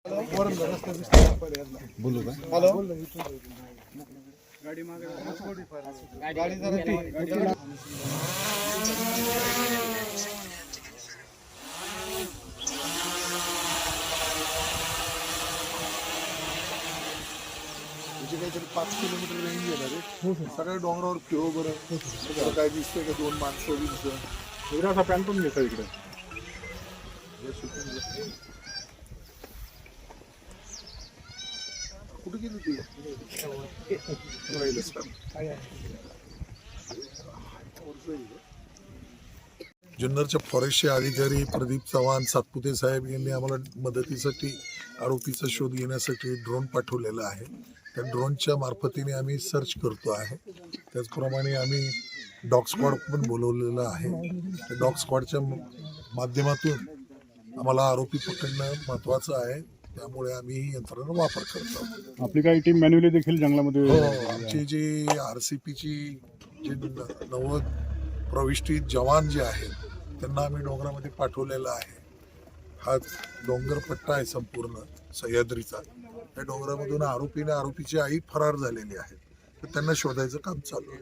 बोलू का? हॅलो तुझे काहीतरी 5 किलोमीटर रेंज आहे ना रे. सगळ्या डोंगरावर फिरो बरं. काय दिसतंय का 2 माणसं बिनसं इकडे असा पॅन पण घेतो इकडे. कुठे गेली ती जुन्नरच्या फॉरेस्टचे अधिकारी प्रदीप चव्हाण सातपुते साहेब यांनी आम्हाला मदतीसाठी आरोपीचा शोध घेण्यासाठी ड्रोन पाठवलेला आहे. त्या ड्रोनच्या मार्फतीने आम्ही सर्च करतो आहे. त्याचप्रमाणे आम्ही डॉग स्क्वॉड पण बोलवलेलं आहे. त्या डॉग स्क्वॉडच्या माध्यमातून आम्हाला आरोपी पकडणं महत्त्वाचं आहे. त्यामुळे आम्ही ही यंत्रणा वापर करतो. आपली काही टीम मॅन्युअली देखील जंगलामध्ये आमची जी RCPची जे 90 प्रविष्टीत जवान जे आहेत त्यांना आम्ही डोंगरामध्ये पाठवलेला आहे. हा डोंगर पट्टा आहे संपूर्ण सह्याद्रीचा. त्या डोंगरामधून आरोपीची आई फरार झालेली आहे. तर त्यांना शोधायचं काम चालू आहे.